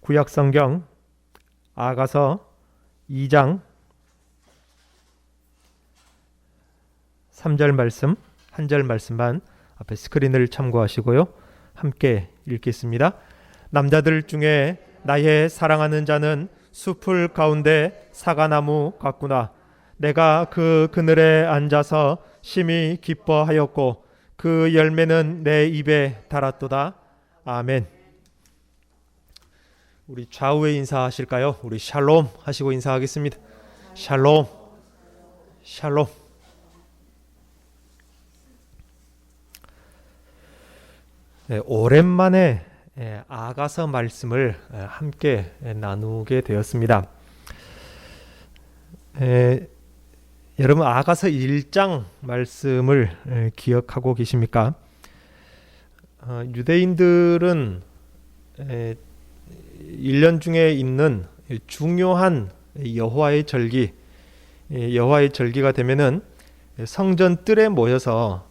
구약성경 아가서 2장 3절 말씀, 한 절 말씀만 앞에 스크린을 참고하시고요. 함께 읽겠습니다. 남자들 중에 나의 사랑하는 자는 숲을 가운데 사과나무 같구나. 내가 그 그늘에 앉아서 심히 기뻐하였고 그 열매는 내 입에 달았도다. 아멘. 우리 좌우에 인사하실까요? 우리 샬롬 하시고 인사하겠습니다. 샬롬, 샬롬. 네, 오랜만에 아가서 말씀을 함께 나누게 되었습니다. 여러분 아가서 1장 말씀을 기억하고 계십니까? 유대인들은 1년 중에 있는 중요한 여호와의 절기가 되면은 성전 뜰에 모여서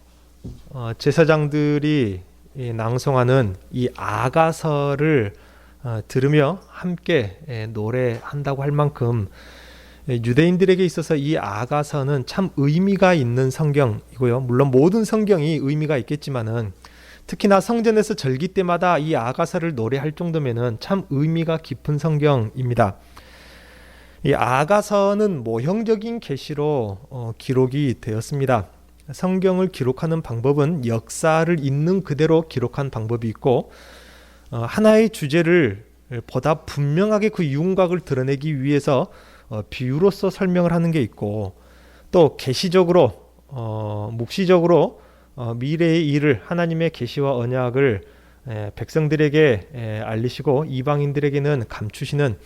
제사장들이 낭송하는 이 아가서를 들으며 함께 노래한다고 할 만큼 유대인들에게 있어서 이 아가서는 참 의미가 있는 성경이고요. 물론 모든 성경이 의미가 있겠지만은 특히나 성전에서 절기 때마다 이 아가서를 노래할 정도면은 참 의미가 깊은 성경입니다. 이 아가서는 모형적인 계시로 기록이 되었습니다. 성경을 기록하는 방법은 역사를 있는 그대로 기록한 방법이 있고 하나의 주제를 보다 분명하게 그 윤곽을 드러내기 위해서 비유로서 설명을 하는 게 있고 또 계시적으로 묵시적으로 미래의 일을 하나님의 계시와 언약을 백성들에게 알리시고 이방인들에게는 감추시는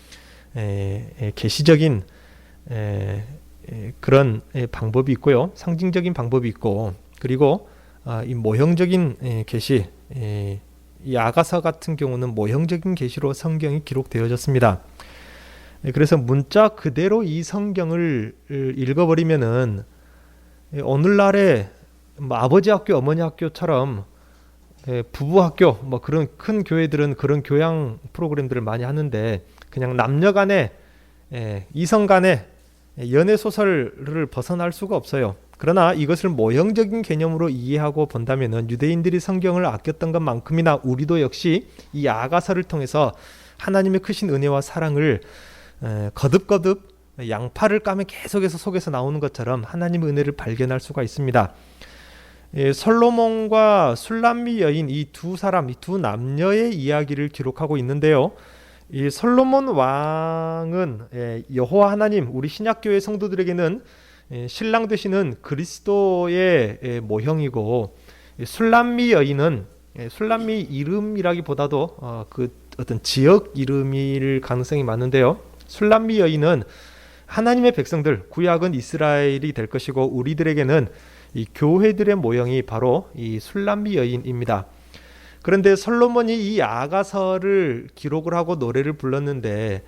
계시적인 그런 방법이 있고요. 상징적인 방법이 있고 그리고 이 모형적인 계시 이 아가서 같은 경우는 모형적인 계시로 성경이 기록되어졌습니다. 그래서 문자 그대로 이 성경을 읽어버리면은 오늘날의 아버지 학교, 어머니 학교처럼 부부 학교, 그런 큰 교회들은 그런 교양 프로그램들을 많이 하는데 그냥 남녀간의 이성간의 연애 소설을 벗어날 수가 없어요. 그러나 이것을 모형적인 개념으로 이해하고 본다면은 유대인들이 성경을 아꼈던 것만큼이나 우리도 역시 이 아가서를 통해서 하나님의 크신 은혜와 사랑을 거듭거듭 양파를 까면 계속해서 속에서 나오는 것처럼 하나님의 은혜를 발견할 수가 있습니다. 솔로몬과 술람미 여인 이 두 남녀의 이야기를 기록하고 있는데요. 이 솔로몬 왕은 여호와 하나님, 우리 신약교회 성도들에게는 신랑 되시는 그리스도의 모형이고 술람미 여인은 술람미 이름이라기보다도 그 어떤 지역 이름일 가능성이 많은데요. 술람미 여인은 하나님의 백성들, 구약은 이스라엘이 될 것이고 우리들에게는 이 교회들의 모형이 바로 이 술람미 여인입니다. 그런데 솔로몬이 이 아가서를 기록을 하고 노래를 불렀는데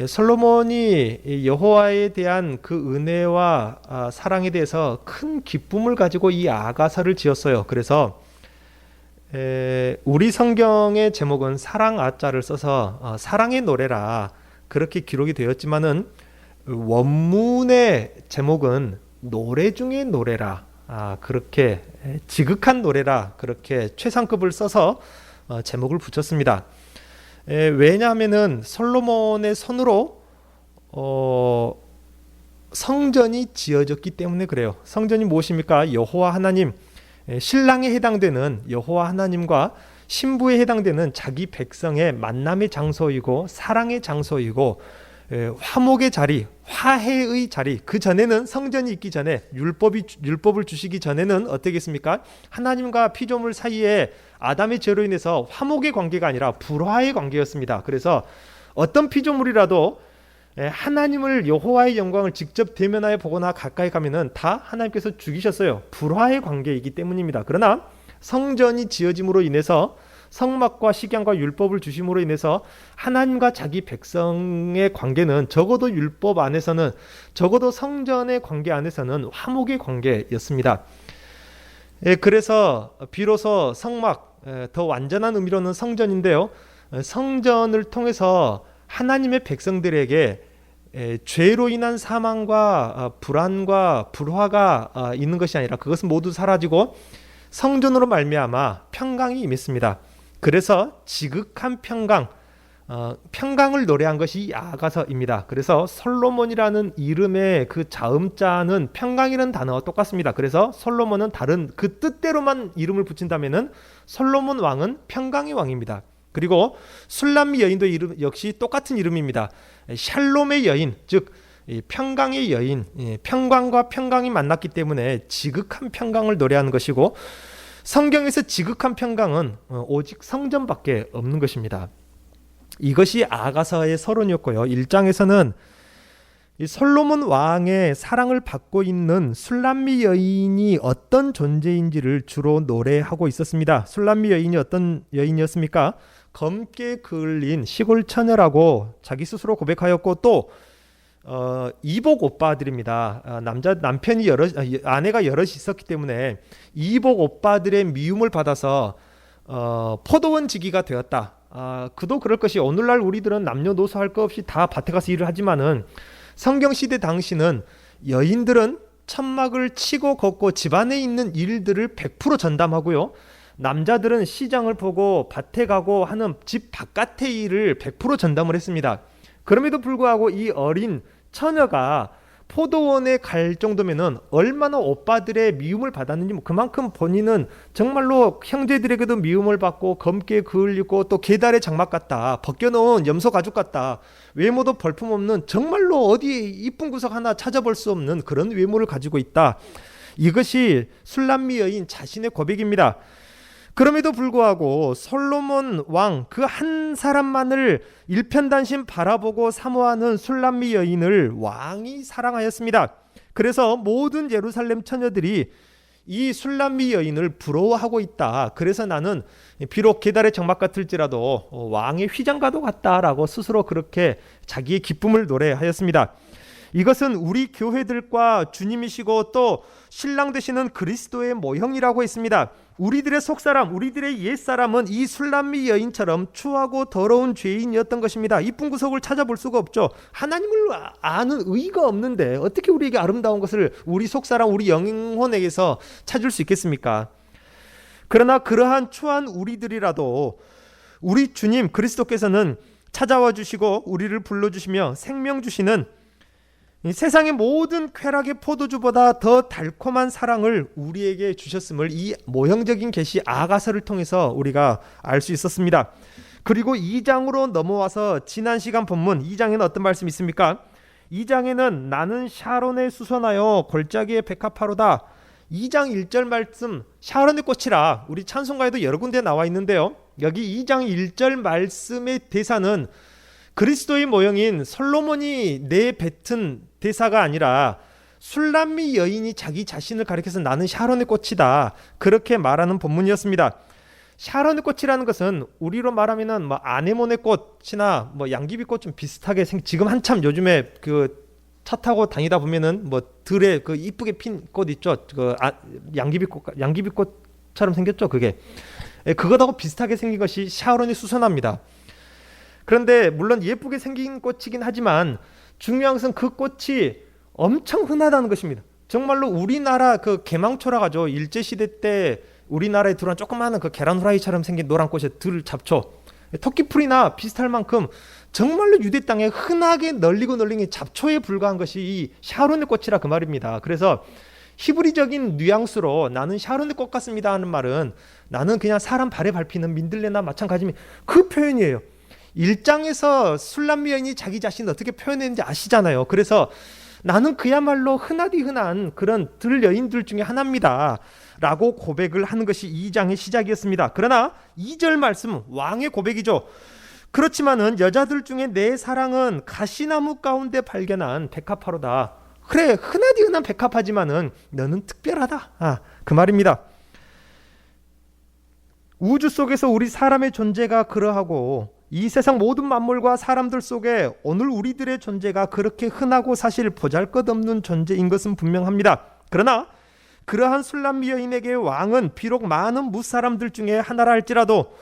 솔로몬이 여호와에 대한 그 은혜와 사랑에 대해서 큰 기쁨을 가지고 이 아가서를 지었어요. 그래서 우리 성경의 제목은 사랑 아자를 써서 사랑의 노래라 그렇게 기록이 되었지만은 원문의 제목은 노래 중의 노래라 그렇게 지극한 노래라 그렇게 최상급을 써서 제목을 붙였습니다. 왜냐하면은 솔로몬의 손으로 성전이 지어졌기 때문에 그래요. 성전이 무엇입니까? 여호와 하나님, 신랑에 해당되는 여호와 하나님과 신부에 해당되는 자기 백성의 만남의 장소이고 사랑의 장소이고 화목의 자리, 화해의 자리. 그 전에는 성전이 있기 전에 율법을 주시기 전에는 어떻겠습니까? 하나님과 피조물 사이에 아담의 죄로 인해서 화목의 관계가 아니라 불화의 관계였습니다. 그래서 어떤 피조물이라도 하나님을 여호와의 영광을 직접 대면하여 보거나 가까이 가면은 다 하나님께서 죽이셨어요. 불화의 관계이기 때문입니다. 그러나 성전이 지어짐으로 인해서 성막과 식양과 율법을 주심으로 인해서 하나님과 자기 백성의 관계는 적어도 율법 안에서는 적어도 성전의 관계 안에서는 화목의 관계였습니다. 그래서 비로소 성막 더 완전한 의미로는 성전인데요. 성전을 통해서 하나님의 백성들에게 죄로 인한 사망과 불안과 불화가 있는 것이 아니라 그것은 모두 사라지고 성전으로 말미암아 평강이 임했습니다. 그래서 지극한 평강, 평강을 노래한 것이 아가서입니다. 그래서 솔로몬이라는 이름의 그 자음자는 평강이라는 단어와 똑같습니다. 그래서 솔로몬은 다른 그 뜻대로만 이름을 붙인다면은 솔로몬 왕은 평강의 왕입니다. 그리고 술람미 여인도 이름 역시 똑같은 이름입니다. 샬롬의 여인, 즉 평강의 여인, 평강과 평강이 만났기 때문에 지극한 평강을 노래하는 것이고, 성경에서 지극한 평강은 오직 성전밖에 없는 것입니다. 이것이 아가서의 서론이었고요. 1장에서는 이 솔로몬 왕의 사랑을 받고 있는 술람미 여인이 어떤 존재인지를 주로 노래하고 있었습니다. 술람미 여인이 어떤 여인이었습니까? 검게 그을린 시골 처녀라고 자기 스스로 고백하였고, 또 이복 오빠들입니다. 남편이 아내가 여럿이 있었기 때문에 이복 오빠들의 미움을 받아서 포도원 지기가 되었다. 그도 그럴 것이, 오늘날 우리들은 남녀노소 할 것 없이 다 밭에 가서 일을 하지만은 성경시대 당시는 여인들은 천막을 치고 걷고 집안에 있는 일들을 100% 전담하고요, 남자들은 시장을 보고 밭에 가고 하는 집 바깥의 일을 100% 전담을 했습니다. 그럼에도 불구하고 이 어린 처녀가 포도원에 갈 정도면은 얼마나 오빠들의 미움을 받았는지, 그만큼 본인은 정말로 형제들에게도 미움을 받고 검게 그을리고 또 계달의 장막 같다, 벗겨놓은 염소 가죽 같다, 외모도 볼품없는, 정말로 어디에 이쁜 구석 하나 찾아볼 수 없는 그런 외모를 가지고 있다. 이것이 술람미 여인 자신의 고백입니다. 그럼에도 불구하고 솔로몬 왕 그 한 사람만을 일편단심 바라보고 사모하는 술람미 여인을 왕이 사랑하였습니다. 그래서 모든 예루살렘 처녀들이 이 술람미 여인을 부러워하고 있다. 그래서 나는 비록 계달의 장막 같을지라도 왕의 휘장과도 같다라고 스스로 그렇게 자기의 기쁨을 노래하였습니다. 이것은 우리 교회들과 주님이시고 또 신랑 되시는 그리스도의 모형이라고 했습니다. 우리들의 속사람, 우리들의 옛사람은 이 술람미 여인처럼 추하고 더러운 죄인이었던 것입니다. 이쁜 구석을 찾아볼 수가 없죠. 하나님을 아는 의의가 없는데 어떻게 우리에게 아름다운 것을 우리 속사람, 우리 영혼에게서 찾을 수 있겠습니까? 그러나 그러한 추한 우리들이라도 우리 주님 그리스도께서는 찾아와 주시고 우리를 불러주시며 생명 주시는 이 세상의 모든 쾌락의 포도주보다 더 달콤한 사랑을 우리에게 주셨음을 이 모형적인 계시 아가서를 통해서 우리가 알 수 있었습니다. 그리고 2장으로 넘어와서 지난 시간 본문 2장에는 어떤 말씀이 있습니까? 2장에는 나는 샤론에 수선하여 골짜기에 백합화로다. 2장 1절 말씀, 샤론의 꽃이라 우리 찬송가에도 여러 군데 나와 있는데요, 여기 2장 1절 말씀의 대사는 그리스도의 모형인 솔로몬이 내뱉은 대사가 아니라 술람미 여인이 자기 자신을 가리켜서 나는 샤론의 꽃이다, 그렇게 말하는 본문이었습니다. 샤론의 꽃이라는 것은 우리로 말하면은 뭐 아네모네 꽃이나 뭐 양귀비꽃 좀 비슷하게 지금 한참 요즘에 그 차 타고 다니다 보면은 뭐 들에 그 이쁘게 핀 꽃 있죠. 그 양귀비꽃처럼 생겼죠. 그게 그것하고 비슷하게 생긴 것이 샤론의 수선화입니다. 그런데 물론 예쁘게 생긴 꽃이긴 하지만 중요한 것은 그 꽃이 엄청 흔하다는 것입니다. 정말로 우리나라 그 개망초라 하죠. 일제시대 때 우리나라에 들어온 조그마한 그 계란 후라이처럼 생긴 노란 꽃의 들 잡초, 토끼풀이나 비슷할 만큼 정말로 유대 땅에 흔하게 널리고 널린 잡초에 불과한 것이 이 샤론의 꽃이라 그 말입니다. 그래서 히브리적인 뉘앙스로 나는 샤론의 꽃 같습니다 하는 말은 나는 그냥 사람 발에 밟히는 민들레나 마찬가지면 그 표현이에요. 1장에서 술람미 여인이 자기 자신을 어떻게 표현했는지 아시잖아요. 그래서 나는 그야말로 흔하디 흔한 그런 들 여인들 중에 하나입니다 라고 고백을 하는 것이 2장의 시작이었습니다. 그러나 2절 말씀, 왕의 고백이죠. 그렇지만은 여자들 중에 내 사랑은 가시나무 가운데 발견한 백합화로다. 그래, 흔하디 흔한 백합화지만은 너는 특별하다, 그 말입니다. 우주 속에서 우리 사람의 존재가 그러하고 이 세상 모든 만물과 사람들 속에 오늘 우리들의 존재가 그렇게 흔하고 사실 보잘것없는 존재인 것은 분명합니다. 그러나 그러한 술람미 여인에게 왕은 비록 많은 무사람들 중에 하나라 할지라도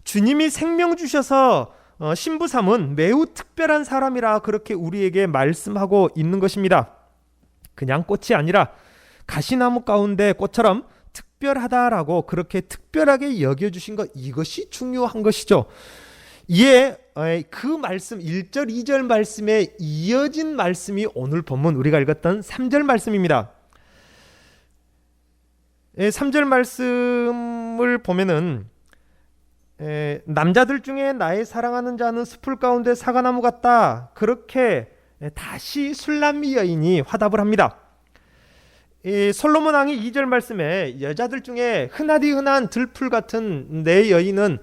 주님이 생명 주셔서 신부 삼은 매우 특별한 사람이라 그렇게 우리에게 말씀하고 있는 것입니다. 그냥 꽃이 아니라 가시나무 가운데 꽃처럼 특별하다라고 그렇게 특별하게 여겨주신 것, 이것이 중요한 것이죠. 이에 그 말씀 1절 2절 말씀에 이어진 말씀이 오늘 본문 우리가 읽었던 3절 말씀입니다. 3절 말씀을 보면은 남자들 중에 나의 사랑하는 자는 숲풀 가운데 사과나무 같다, 그렇게 다시 술람미 여인이 화답을 합니다. 솔로몬 왕이 2절 말씀에 여자들 중에 흔하디 흔한 들풀 같은 내 여인은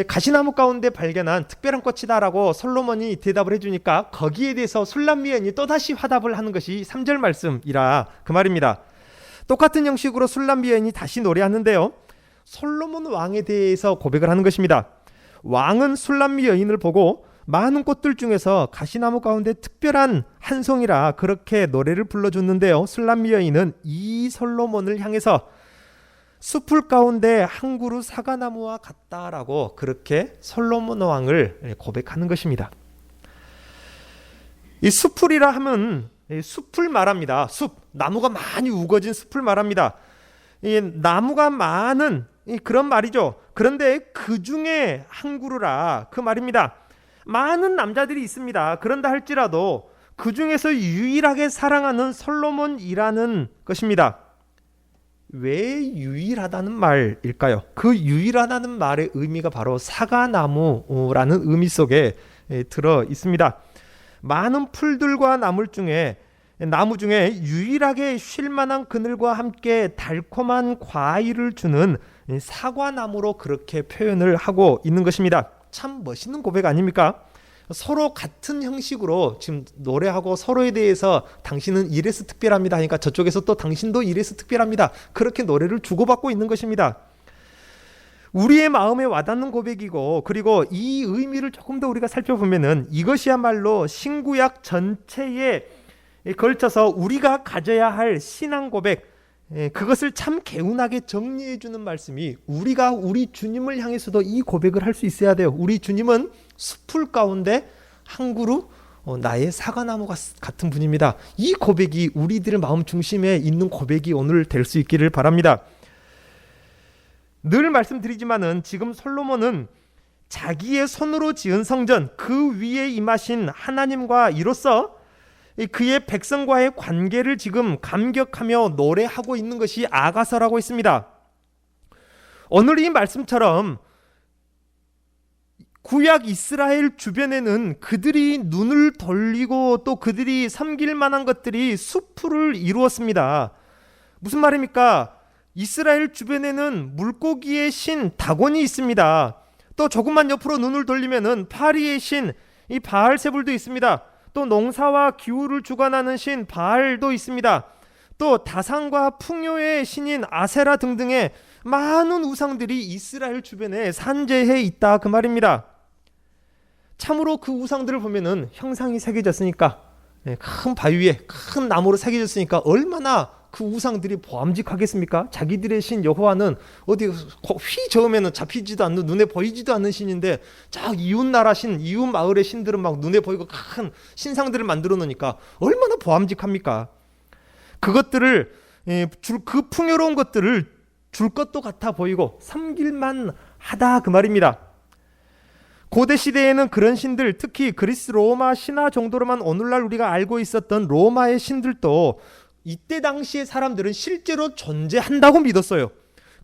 가시나무 가운데 발견한 특별한 꽃이다라고 솔로몬이 대답을 해주니까 거기에 대해서 술람미 여인이 또다시 화답을 하는 것이 3절 말씀이라 그 말입니다. 똑같은 형식으로 술람미 여인이 다시 노래하는데요, 솔로몬 왕에 대해서 고백을 하는 것입니다. 왕은 술람미 여인을 보고 많은 꽃들 중에서 가시나무 가운데 특별한 한 송이라 그렇게 노래를 불러줬는데요, 술람미 여인은 이 솔로몬을 향해서 숲풀 가운데 한 그루 사과나무와 같다라고 그렇게 솔로몬 왕을 고백하는 것입니다. 이 숲풀이라 하면 숲을 말합니다. 숲, 나무가 많이 우거진 숲을 말합니다. 이 나무가 많은 그런 말이죠. 그런데 그 중에 한 그루라 그 말입니다. 많은 남자들이 있습니다. 그런다 할지라도 그 중에서 유일하게 사랑하는 솔로몬이라는 것입니다. 왜 유일하다는 말일까요? 그 유일하다는 말의 의미가 바로 사과나무라는 의미 속에 들어 있습니다. 많은 풀들과 나무 중에 유일하게 쉴만한 그늘과 함께 달콤한 과일을 주는 사과나무로 그렇게 표현을 하고 있는 것입니다. 참 멋있는 고백 아닙니까? 서로 같은 형식으로 지금 노래하고 서로에 대해서 당신은 이래서 특별합니다 하니까 저쪽에서 또 당신도 이래서 특별합니다, 그렇게 노래를 주고받고 있는 것입니다. 우리의 마음에 와닿는 고백이고, 그리고 이 의미를 조금 더 우리가 살펴보면은 이것이야말로 신구약 전체에 걸쳐서 우리가 가져야 할 신앙 고백, 그것을 참 개운하게 정리해 주는 말씀이, 우리가 우리 주님을 향해서도 이 고백을 할 수 있어야 돼요. 우리 주님은 숲풀 가운데 한 그루 나의 사과나무 같은 분입니다. 이 고백이 우리들의 마음 중심에 있는 고백이 오늘 될 수 있기를 바랍니다. 늘 말씀드리지만은 지금 솔로몬은 자기의 손으로 지은 성전 그 위에 임하신 하나님과 이로써 그의 백성과의 관계를 지금 감격하며 노래하고 있는 것이 아가서라고 했습니다. 오늘 이 말씀처럼 구약 이스라엘 주변에는 그들이 눈을 돌리고 또 그들이 섬길 만한 것들이 숲풀을 이루었습니다. 무슨 말입니까? 이스라엘 주변에는 물고기의 신 다곤이 있습니다. 또 조금만 옆으로 눈을 돌리면은 파리의 신 이 바알세불도 있습니다. 또 농사와 기후를 주관하는 신 바알도 있습니다. 또 다산과 풍요의 신인 아세라 등등의 많은 우상들이 이스라엘 주변에 산재해 있다 그 말입니다. 참으로 그 우상들을 보면은 형상이 새겨졌으니까, 큰 바위 위에 큰 나무로 새겨졌으니까 얼마나 그 우상들이 보암직하겠습니까? 자기들의 신 여호와는 어디 휘 저으면 잡히지도 않는, 눈에 보이지도 않는 신인데 쫙 이웃 나라 신, 이웃 마을의 신들은 막 눈에 보이고 큰 신상들을 만들어 놓으니까 얼마나 보암직합니까? 그것들을 그 풍요로운 것들을 줄 것도 같아 보이고 섬길만 하다 그 말입니다. 고대 시대에는 그런 신들, 특히 그리스 로마 신화 정도로만 오늘날 우리가 알고 있었던 로마의 신들도 이때 당시의 사람들은 실제로 존재한다고 믿었어요.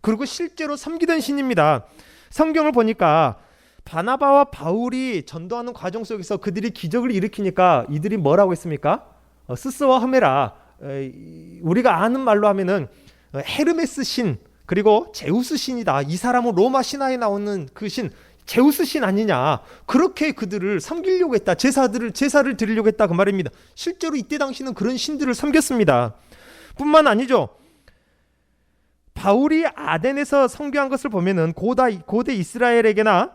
그리고 실제로 섬기던 신입니다. 성경을 보니까 바나바와 바울이 전도하는 과정 속에서 그들이 기적을 일으키니까 이들이 뭐라고 했습니까? 스스와 흐메라, 우리가 아는 말로 하면은 헤르메스 신, 그리고 제우스 신이다. 이 사람은 로마 신화에 나오는 그 신 제우스 신 아니냐, 그렇게 그들을 섬기려고 했다, 제사를 드리려고 했다 그 말입니다. 실제로 이때 당시는 그런 신들을 섬겼습니다. 뿐만 아니죠, 바울이 아덴에서 선교한 것을 보면은 고대 이스라엘에게나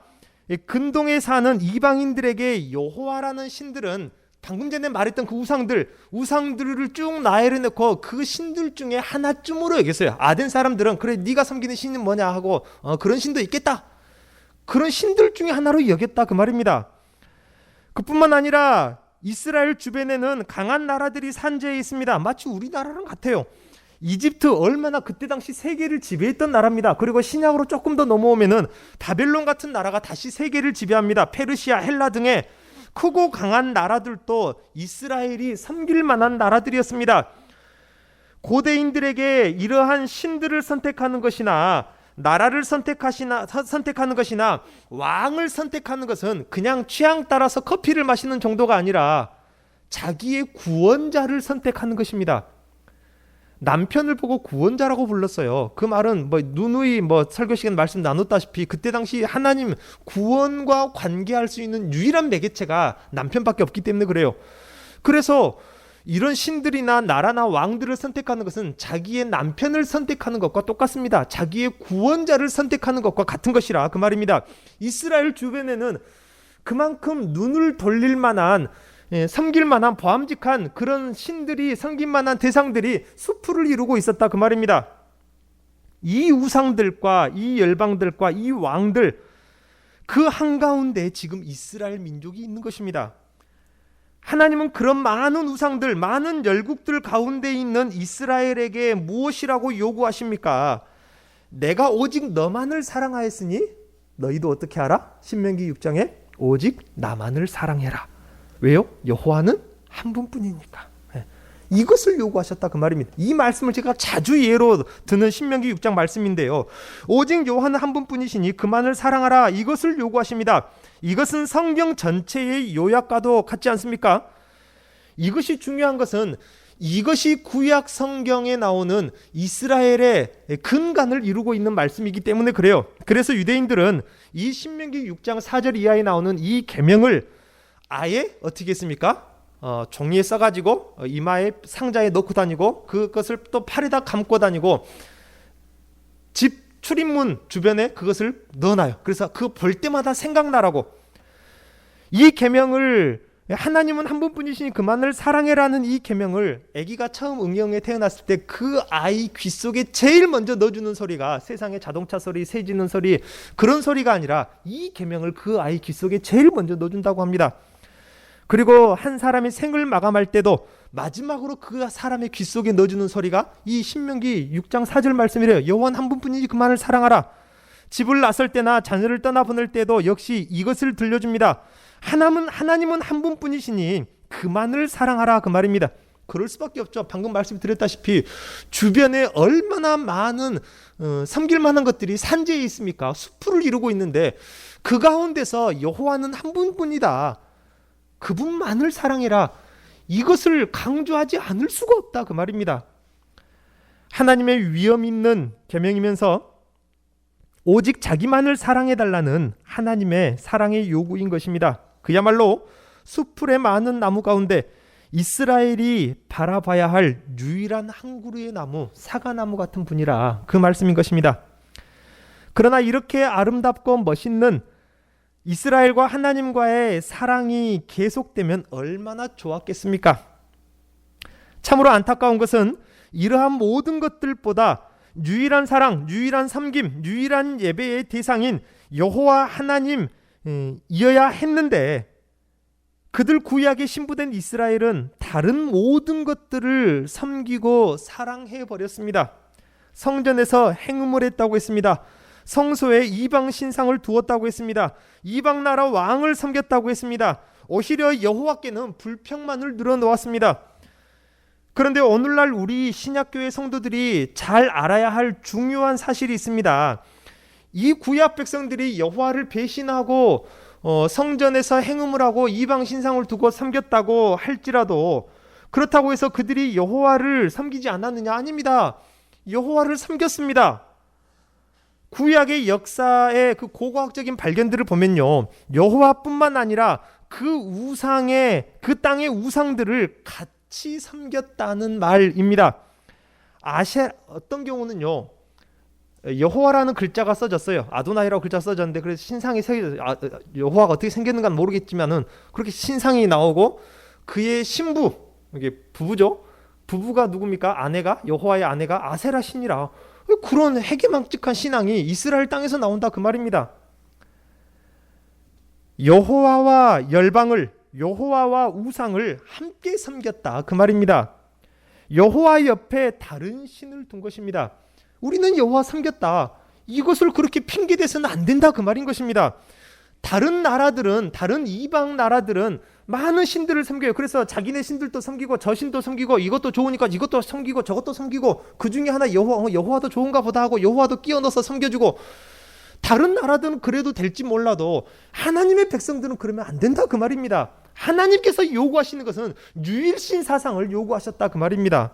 근동에 사는 이방인들에게 여호와라는 신들은 방금 전에 말했던 그 우상들을 쭉 나열해놓고 그 신들 중에 하나쯤으로 여겼어요. 아덴 사람들은 그래 네가 섬기는 신은 뭐냐 하고 그런 신도 있겠다, 그런 신들 중에 하나로 여겼다 그 말입니다. 그뿐만 아니라 이스라엘 주변에는 강한 나라들이 산재해 있습니다. 마치 우리나라랑 같아요. 이집트 얼마나 그때 당시 세계를 지배했던 나라입니다. 그리고 신약으로 조금 더 넘어오면은 바벨론 같은 나라가 다시 세계를 지배합니다. 페르시아, 헬라 등의 크고 강한 나라들도 이스라엘이 섬길 만한 나라들이었습니다. 고대인들에게 이러한 신들을 선택하는 것이나 나라를 선택하는 것이나 왕을 선택하는 것은 그냥 취향 따라서 커피를 마시는 정도가 아니라 자기의 구원자를 선택하는 것입니다. 남편을 보고 구원자라고 불렀어요. 그 말은 누누이 설교 시간 말씀 나눴다시피 그때 당시 하나님 구원과 관계할 수 있는 유일한 매개체가 남편밖에 없기 때문에 그래요. 그래서 이런 신들이나 나라나 왕들을 선택하는 것은 자기의 남편을 선택하는 것과 똑같습니다. 자기의 구원자를 선택하는 것과 같은 것이라 그 말입니다. 이스라엘 주변에는 그만큼 눈을 돌릴 만한, 섬길 만한 보암직한 그런 신들이, 섬길 만한 대상들이 수풀을 이루고 있었다 그 말입니다. 이 우상들과 이 열방들과 이 왕들, 그 한가운데 지금 이스라엘 민족이 있는 것입니다. 하나님은 그런 많은 우상들, 많은 열국들 가운데 있는 이스라엘에게 무엇이라고 요구하십니까? 내가 오직 너만을 사랑하였으니 너희도 어떻게 하라? 신명기 6장에 오직 나만을 사랑해라. 왜요? 여호와는 한 분뿐이니까. 이것을 요구하셨다 그 말입니다. 이 말씀을 제가 자주 예로 드는 신명기 6장 말씀인데요. 오직 여호와는 한 분뿐이시니 그만을 사랑하라. 이것을 요구하십니다. 이것은 성경 전체의 요약과도 같지 않습니까? 이것이 중요한 것은 이것이 구약 성경에 나오는 이스라엘의 근간을 이루고 있는 말씀이기 때문에 그래요. 그래서 유대인들은 이 신명기 6장 4절 이하에 나오는 이 계명을 아예 어떻게 했습니까? 종이에 써가지고 이마에 상자에 넣고 다니고 그것을 또 팔에다 감고 다니고 집 출입문 주변에 그것을 넣어놔요. 그래서 그 볼 때마다 생각나라고. 이 계명을, 하나님은 한 분뿐이시니 그만을 사랑해라는 이 계명을 아기가 처음 응형에 태어났을 때 그 아이 귀 속에 제일 먼저 넣어주는 소리가 세상의 자동차 소리, 새 지는 소리, 그런 소리가 아니라 이 계명을 그 아이 귀 속에 제일 먼저 넣어준다고 합니다. 그리고 한 사람이 생을 마감할 때도 마지막으로 그 사람의 귀 속에 넣어주는 소리가 이 신명기 6장 4절 말씀이래요. 여호와는 한 분뿐이니 그만을 사랑하라. 집을 나설 때나 자녀를 떠나보낼 때도 역시 이것을 들려줍니다. 하나님은 한 분뿐이시니 그만을 사랑하라 그 말입니다. 그럴 수밖에 없죠. 방금 말씀드렸다시피 주변에 얼마나 많은 섬길 만한 것들이 산재해 있습니까? 수풀을 이루고 있는데 그 가운데서 여호와는 한 분뿐이다. 그분만을 사랑해라. 이것을 강조하지 않을 수가 없다 그 말입니다. 하나님의 위엄 있는 계명이면서 오직 자기만을 사랑해달라는 하나님의 사랑의 요구인 것입니다. 그야말로 수풀의 많은 나무 가운데 이스라엘이 바라봐야 할 유일한 한 그루의 나무, 사과나무 같은 분이라 그 말씀인 것입니다. 그러나 이렇게 아름답고 멋있는 이스라엘과 하나님과의 사랑이 계속되면 얼마나 좋았겠습니까? 참으로 안타까운 것은 이러한 모든 것들보다 유일한 사랑, 유일한 섬김, 유일한 예배의 대상인 여호와 하나님이어야 했는데 그들 구약에 신부된 이스라엘은 다른 모든 것들을 섬기고 사랑해버렸습니다. 성전에서 행음을 했다고 했습니다. 성소에 이방 신상을 두었다고 했습니다. 이방 나라 왕을 섬겼다고 했습니다. 오히려 여호와께는 불평만을 늘어놓았습니다. 그런데 오늘날 우리 신약교회 성도들이 잘 알아야 할 중요한 사실이 있습니다. 이 구약 백성들이 여호와를 배신하고 성전에서 행음을 하고 이방 신상을 두고 섬겼다고 할지라도 그렇다고 해서 그들이 여호와를 섬기지 않았느냐? 아닙니다. 여호와를 섬겼습니다. 구약의 역사의 그 고고학적인 발견들을 보면요, 여호와뿐만 아니라 그 우상의, 그 땅의 우상들을 같이 섬겼다는 말입니다. 어떤 경우는요, 여호와라는 글자가 써졌어요. 아도나이라고 글자 써졌는데 그래서 신상이 여호와가 어떻게 생겼는가는 모르겠지만은 그렇게 신상이 나오고 그의 신부, 이게 부부죠. 부부가 누굽니까? 아내가, 여호와의 아내가 아세라 신이라. 그런 해괴망측한 신앙이 이스라엘 땅에서 나온다 그 말입니다. 여호와와 열방을, 여호와와 우상을 함께 섬겼다 그 말입니다. 여호와 옆에 다른 신을 둔 것입니다. 우리는 여호와 섬겼다, 이것을 그렇게 핑계대서는 안 된다 그 말인 것입니다. 다른 나라들은, 다른 이방 나라들은 많은 신들을 섬겨요. 그래서 자기네 신들도 섬기고 저 신도 섬기고 이것도 좋으니까 이것도 섬기고 저것도 섬기고 그 중에 하나 여호와도 좋은가 보다 하고 여호와도 끼워 넣어서 섬겨주고, 다른 나라들은 그래도 될지 몰라도 하나님의 백성들은 그러면 안 된다 그 말입니다. 하나님께서 요구하시는 것은 유일신 사상을 요구하셨다 그 말입니다.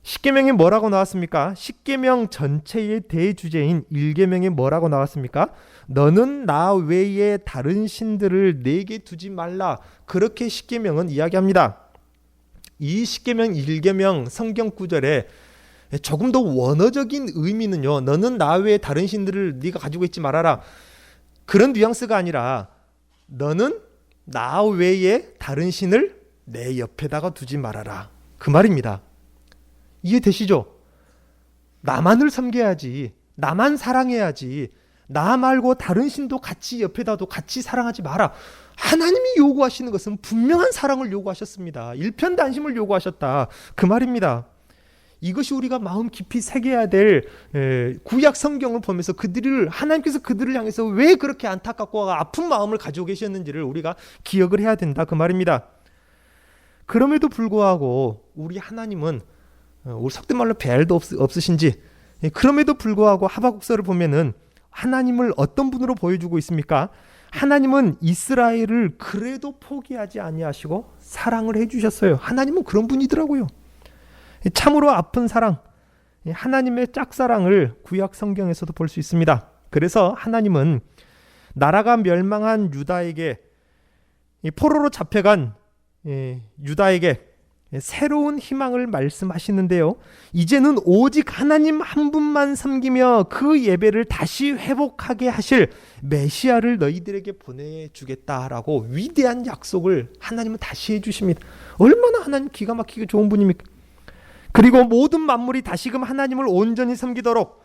십계명에 뭐라고 나왔습니까? 십계명 전체의 대주제인 1계명에 뭐라고 나왔습니까? 너는 나 외에 다른 신들을 내게 두지 말라, 그렇게 십계명은 이야기합니다. 이 십계명 1계명 성경 구절에 조금 더 원어적인 의미는요, 너는 나 외에 다른 신들을 네가 가지고 있지 말아라, 그런 뉘앙스가 아니라 너는 나 외에 다른 신을 내 옆에다가 두지 말아라 그 말입니다. 이해되시죠? 나만을 섬겨야지, 나만 사랑해야지, 나 말고 다른 신도 같이 옆에다도 같이 사랑하지 마라. 하나님이 요구하시는 것은 분명한 사랑을 요구하셨습니다. 일편단심을 요구하셨다 그 말입니다. 이것이 우리가 마음 깊이 새겨야 될 구약 성경을 보면서 하나님께서 그들을 향해서 왜 그렇게 안타깝고 아픈 마음을 가지고 계셨는지를 우리가 기억을 해야 된다 그 말입니다. 그럼에도 불구하고 우리 하나님은, 우리 속된 말로 배알도 없으신지, 그럼에도 불구하고 하박국서를 보면은 하나님을 어떤 분으로 보여주고 있습니까? 하나님은 이스라엘을 그래도 포기하지 아니하시고 사랑을 해주셨어요. 하나님은 그런 분이더라고요. 참으로 아픈 사랑, 하나님의 짝사랑을 구약 성경에서도 볼 수 있습니다. 그래서 하나님은 나라가 멸망한 유다에게, 포로로 잡혀간 유다에게 새로운 희망을 말씀하시는데요, 이제는 오직 하나님 한 분만 섬기며 그 예배를 다시 회복하게 하실 메시아를 너희들에게 보내주겠다라고 위대한 약속을 하나님은 다시 해주십니다. 얼마나 하나님 기가 막히게 좋은 분입니까? 그리고 모든 만물이 다시금 하나님을 온전히 섬기도록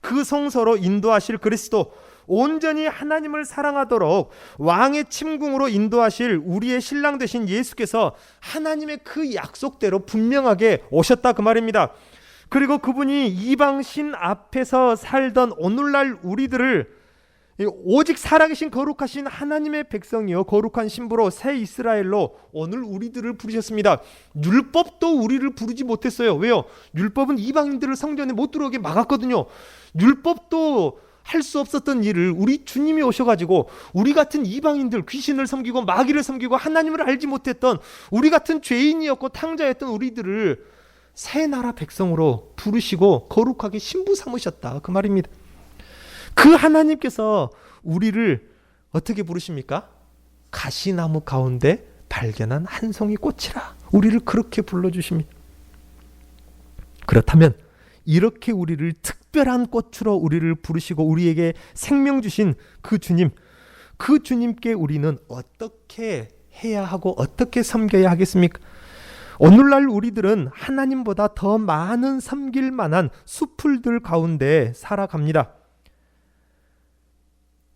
그 성소로 인도하실 그리스도, 온전히 하나님을 사랑하도록 왕의 침궁으로 인도하실 우리의 신랑 되신 예수께서 하나님의 그 약속대로 분명하게 오셨다 그 말입니다. 그리고 그분이 이방 신 앞에서 살던 오늘날 우리들을 오직 살아계신 거룩하신 하나님의 백성이요 거룩한 신부로 새 이스라엘로 오늘 우리들을 부르셨습니다. 율법도 우리를 부르지 못했어요. 왜요? 율법은 이방인들을 성전에 못 들어오게 막았거든요. 율법도 할 수 없었던 일을 우리 주님이 오셔가지고 우리 같은 이방인들, 귀신을 섬기고 마귀를 섬기고 하나님을 알지 못했던 우리 같은 죄인이었고 탕자였던 우리들을 새 나라 백성으로 부르시고 거룩하게 신부 삼으셨다 그 말입니다. 그 하나님께서 우리를 어떻게 부르십니까? 가시나무 가운데 발견한 한 송이 꽃이라, 우리를 그렇게 불러주십니다. 그렇다면 이렇게 우리를 특별한 꽃으로 우리를 부르시고 우리에게 생명 주신 그 주님, 그 주님께 우리는 어떻게 해야 하고 어떻게 섬겨야 하겠습니까? 오늘날 우리들은 하나님보다 더 많은 섬길 만한 수풀들 가운데 살아갑니다.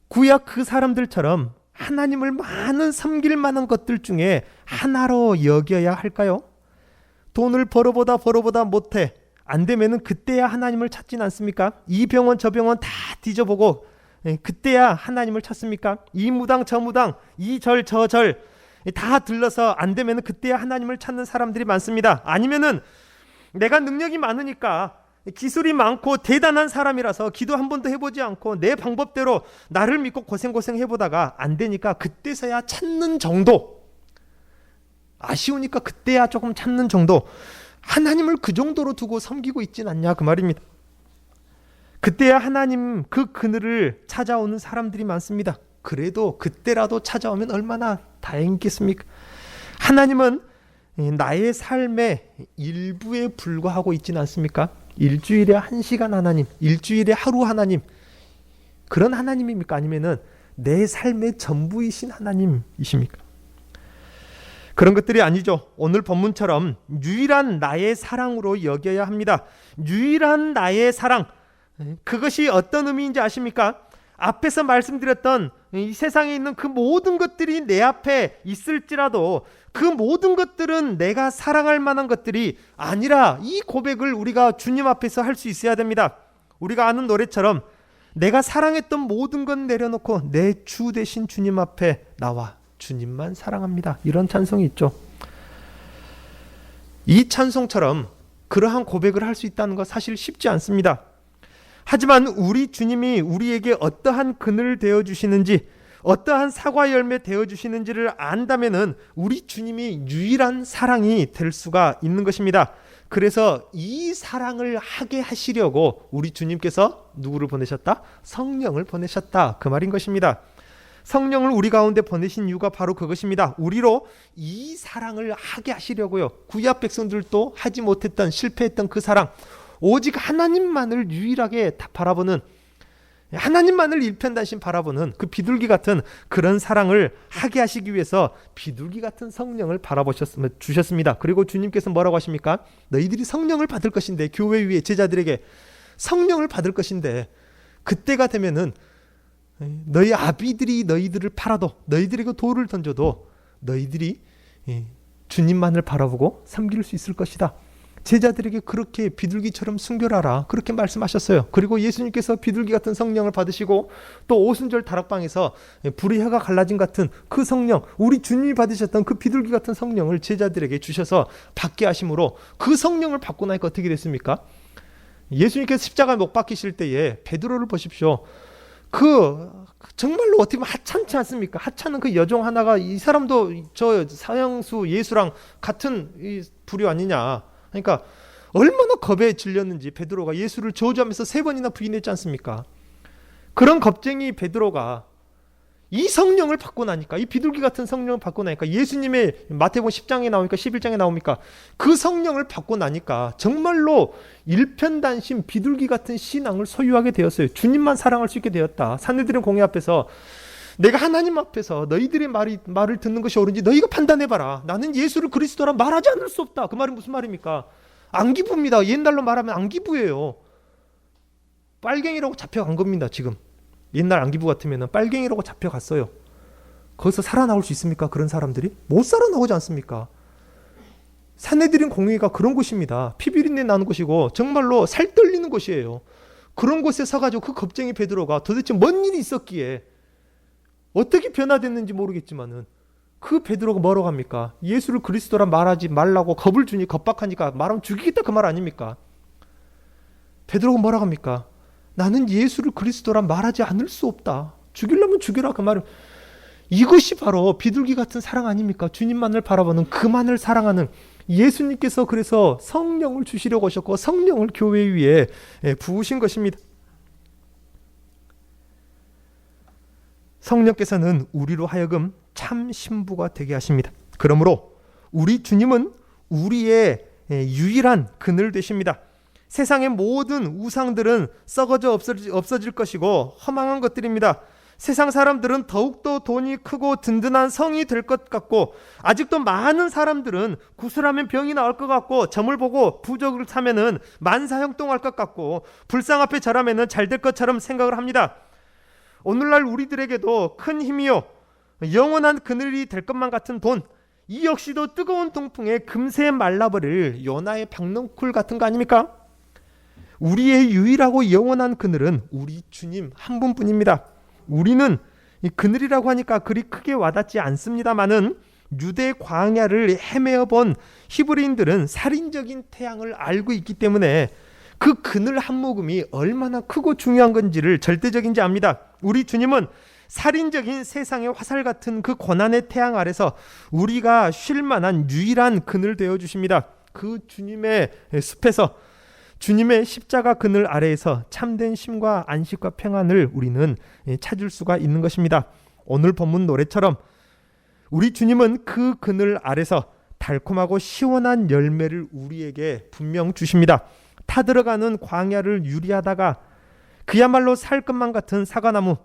구약 그 사람들처럼 하나님을 많은 섬길 만한 것들 중에 하나로 여겨야 할까요? 돈을 벌어보다 못해 안 되면은 그때야 하나님을 찾진 않습니까? 이 병원 저 병원 다 뒤져보고 그때야 하나님을 찾습니까? 이 무당 저 무당, 이 절 저 절 다 들러서 안 되면은 그때야 하나님을 찾는 사람들이 많습니다. 아니면은 내가 능력이 많으니까, 기술이 많고 대단한 사람이라서 기도 한 번도 해보지 않고 내 방법대로 나를 믿고 고생 해보다가 안 되니까 그때서야 찾는 정도, 아쉬우니까 그때야 조금 찾는 정도, 하나님을 그 정도로 두고 섬기고 있진 않냐 그 말입니다. 그때야 하나님 그 그늘을 찾아오는 사람들이 많습니다. 그래도 그때라도 찾아오면 얼마나 다행이겠습니까? 하나님은 나의 삶의 일부에 불과하고 있지는 않습니까? 일주일에 1시간 하나님, 일주일에 하루 하나님, 그런 하나님입니까? 아니면은 내 삶의 전부이신 하나님이십니까? 그런 것들이 아니죠. 오늘 본문처럼 유일한 나의 사랑으로 여겨야 합니다. 유일한 나의 사랑, 그것이 어떤 의미인지 아십니까? 앞에서 말씀드렸던 이 세상에 있는 그 모든 것들이 내 앞에 있을지라도 그 모든 것들은 내가 사랑할 만한 것들이 아니라, 이 고백을 우리가 주님 앞에서 할 수 있어야 됩니다. 우리가 아는 노래처럼 내가 사랑했던 모든 건 내려놓고 내 주 되신 주님 앞에 나와 주님만 사랑합니다. 이런 찬송이 있죠. 이 찬송처럼 그러한 고백을 할 수 있다는 것 사실 쉽지 않습니다. 하지만 우리 주님이 우리에게 어떠한 그늘 되어주시는지, 어떠한 사과 열매 되어주시는지를 안다면은 우리 주님이 유일한 사랑이 될 수가 있는 것입니다. 그래서 이 사랑을 하게 하시려고 우리 주님께서 누구를 보내셨다? 성령을 보내셨다, 그 말인 것입니다. 성령을 우리 가운데 보내신 이유가 바로 그것입니다. 우리로 이 사랑을 하게 하시려고요. 구약 백성들도 하지 못했던, 실패했던 그 사랑, 오직 하나님만을 유일하게 다 바라보는, 하나님만을 일편단심 바라보는 그 비둘기 같은 그런 사랑을 하게 하시기 위해서 비둘기 같은 성령을 주셨습니다. 그리고 주님께서 뭐라고 하십니까? 너희들이 성령을 받을 것인데, 교회 위에 제자들에게 성령을 받을 것인데, 그때가 되면은 너희 아비들이 너희들을 팔아도, 너희들에게 돌을 던져도 너희들이 주님만을 바라보고 섬길 수 있을 것이다. 제자들에게 그렇게 비둘기처럼 순결하라, 그렇게 말씀하셨어요. 그리고 예수님께서 비둘기 같은 성령을 받으시고 또 오순절 다락방에서 불의 혀가 갈라진 같은 그 성령, 우리 주님이 받으셨던 그 비둘기 같은 성령을 제자들에게 주셔서 받게 하심으로, 그 성령을 받고 나니까 어떻게 됐습니까? 예수님께서 십자가에 못 박히실 때에 베드로를 보십시오. 정말로 어떻게 보면 하찮지 않습니까? 하찮은 그 여종 하나가, 이 사람도 저 사형수 예수랑 같은 이 부류 아니냐. 그러니까 얼마나 겁에 질렸는지 베드로가 예수를 저주하면서 3번이나 부인했지 않습니까? 그런 겁쟁이 베드로가 이 성령을 받고 나니까, 이 비둘기 같은 성령을 받고 나니까, 예수님의 마태복음 10장에 나오니까 11장에 나옵니까? 그 성령을 받고 나니까 정말로 일편단심 비둘기 같은 신앙을 소유하게 되었어요. 주님만 사랑할 수 있게 되었다. 산헤드린 공회 앞에서 내가 하나님 앞에서 너희들의 말을 듣는 것이 옳은지 너희가 판단해봐라. 나는 예수를 그리스도라 말하지 않을 수 없다. 그 말은 무슨 말입니까? 안기부입니다. 옛날로 말하면 안기부예요. 빨갱이라고 잡혀간 겁니다. 지금 옛날 안기부 같으면 빨갱이라고 잡혀갔어요. 거기서 살아나올 수 있습니까? 그런 사람들이? 못 살아나오지 않습니까? 산헤드린 공회가 그런 곳입니다. 피비린내 나는 곳이고 정말로 살 떨리는 곳이에요. 그런 곳에 서가지고 그 겁쟁이 베드로가 도대체 뭔 일이 있었기에 어떻게 변화됐는지 모르겠지만은 그 베드로가 뭐라고 합니까? 예수를 그리스도라 말하지 말라고 겁을 주니, 겁박하니까 말하면 죽이겠다, 그 말 아닙니까? 베드로가 뭐라고 합니까? 나는 예수를 그리스도라 말하지 않을 수 없다. 죽이려면 죽여라, 그 말은. 이것이 바로 비둘기 같은 사랑 아닙니까? 주님만을 바라보는, 그만을 사랑하는 예수님께서 그래서 성령을 주시려고 하셨고 성령을 교회 위에 부으신 것입니다. 성령께서는 우리로 하여금 참 신부가 되게 하십니다. 그러므로 우리 주님은 우리의 유일한 그늘 되십니다. 세상의 모든 우상들은 썩어져 없어질 것이고 허망한 것들입니다. 세상 사람들은 더욱더 돈이 크고 든든한 성이 될 것 같고, 아직도 많은 사람들은 구슬하면 병이 나올 것 같고, 점을 보고 부적을 사면은 만사형통할 것 같고, 불상 앞에 절하면은 잘 될 것처럼 생각을 합니다. 오늘날 우리들에게도 큰 힘이요 영원한 그늘이 될 것만 같은 돈, 이 역시도 뜨거운 동풍에 금세 말라버릴 요나의 박넝쿨 같은 거 아닙니까? 우리의 유일하고 영원한 그늘은 우리 주님 한 분뿐입니다. 우리는 이 그늘이라고 하니까 그리 크게 와닿지 않습니다만은 유대 광야를 헤매어 본 히브리인들은 살인적인 태양을 알고 있기 때문에 그 그늘 한 모금이 얼마나 크고 중요한 건지를 절대적인지 압니다. 우리 주님은 살인적인 세상의 화살 같은 그 고난의 태양 아래서 우리가 쉴 만한 유일한 그늘 되어 주십니다. 그 주님의 숲에서, 주님의 십자가 그늘 아래에서 참된 쉼과 안식과 평안을 우리는 찾을 수가 있는 것입니다. 오늘 본문 노래처럼 우리 주님은 그 그늘 아래서 달콤하고 시원한 열매를 우리에게 분명 주십니다. 타들어가는 광야를 유리하다가 그야말로 살 것만 같은 사과나무,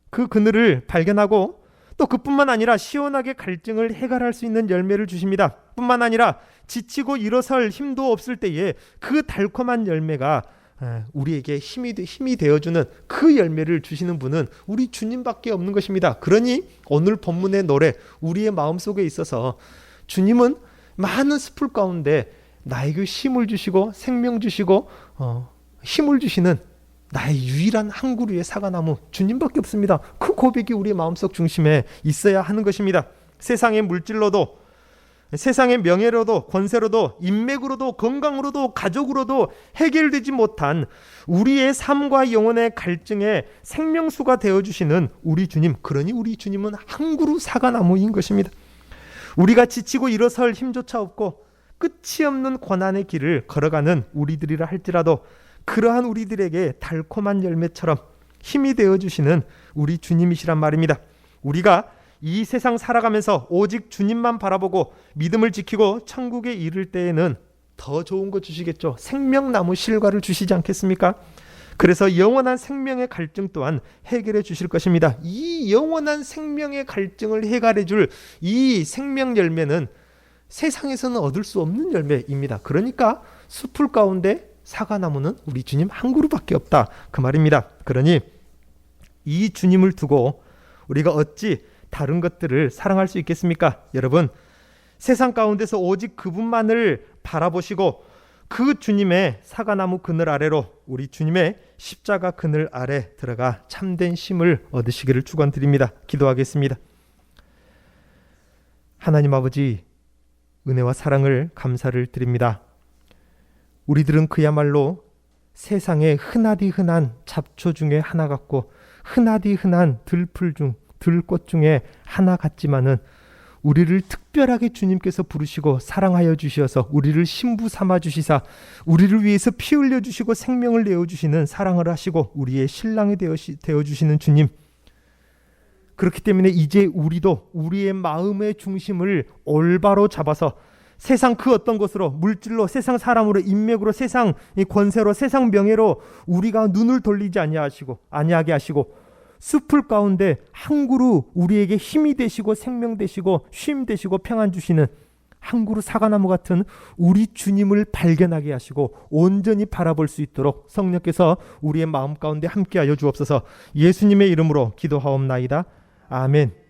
그 그늘을 발견하고 또 그뿐만 아니라 시원하게 갈증을 해결할 수 있는 열매를 주십니다. 뿐만 아니라 지치고 일어설 힘도 없을 때에 그 달콤한 열매가 우리에게 힘이 되어주는 그 열매를 주시는 분은 우리 주님밖에 없는 것입니다. 그러니 오늘 본문의 노래, 우리의 마음속에 있어서 주님은 많은 숲을 가운데 나에게 힘을 주시고 생명 주시고 힘을 주시는 나의 유일한 한 그루의 사과나무 주님밖에 없습니다. 그 고백이 우리의 마음속 중심에 있어야 하는 것입니다. 세상의 물질로도, 세상의 명예로도, 권세로도, 인맥으로도, 건강으로도, 가족으로도 해결되지 못한 우리의 삶과 영혼의 갈증에 생명수가 되어주시는 우리 주님, 그러니 우리 주님은 한 그루 사과나무인 것입니다. 우리가 지치고 일어설 힘조차 없고 끝이 없는 고난의 길을 걸어가는 우리들이라 할지라도 그러한 우리들에게 달콤한 열매처럼 힘이 되어주시는 우리 주님이시란 말입니다. 우리가 이 세상 살아가면서 오직 주님만 바라보고 믿음을 지키고 천국에 이를 때에는 더 좋은 거 주시겠죠. 생명나무 실과를 주시지 않겠습니까? 그래서 영원한 생명의 갈증 또한 해결해 주실 것입니다. 이 영원한 생명의 갈증을 해결해 줄 이 생명 열매는 세상에서는 얻을 수 없는 열매입니다. 그러니까 숲풀 가운데 사과나무는 우리 주님 한 그루밖에 없다, 그 말입니다. 그러니 이 주님을 두고 우리가 어찌 다른 것들을 사랑할 수 있겠습니까? 여러분, 세상 가운데서 오직 그분만을 바라보시고 그 주님의 사과나무 그늘 아래로, 우리 주님의 십자가 그늘 아래 들어가 참된 쉼을 얻으시기를 축원드립니다. 기도하겠습니다. 하나님 아버지, 은혜와 사랑을 감사를 드립니다. 우리들은 그야말로 세상의 흔하디 흔한 잡초 중에 하나 같고 흔하디 흔한 들꽃 중에 하나 같지만은 우리를 특별하게 주님께서 부르시고 사랑하여 주셔서 우리를 신부 삼아 주시사 우리를 위해서 피 흘려 주시고 생명을 내어 주시는, 사랑을 하시고 우리의 신랑이 되어 주시는 주님, 그렇기 때문에 이제 우리도 우리의 마음의 중심을 올바로 잡아서 세상 그 어떤 것으로, 물질로, 세상 사람으로, 인맥으로, 세상 권세로, 세상 명예로 우리가 눈을 돌리지 아니하게 하시고 숲풀 가운데 한 그루 우리에게 힘이 되시고 생명 되시고 쉼 되시고 평안 주시는 한 그루 사과나무 같은 우리 주님을 발견하게 하시고 온전히 바라볼 수 있도록 성령께서 우리의 마음 가운데 함께하여 주옵소서. 예수님의 이름으로 기도하옵나이다. 아멘.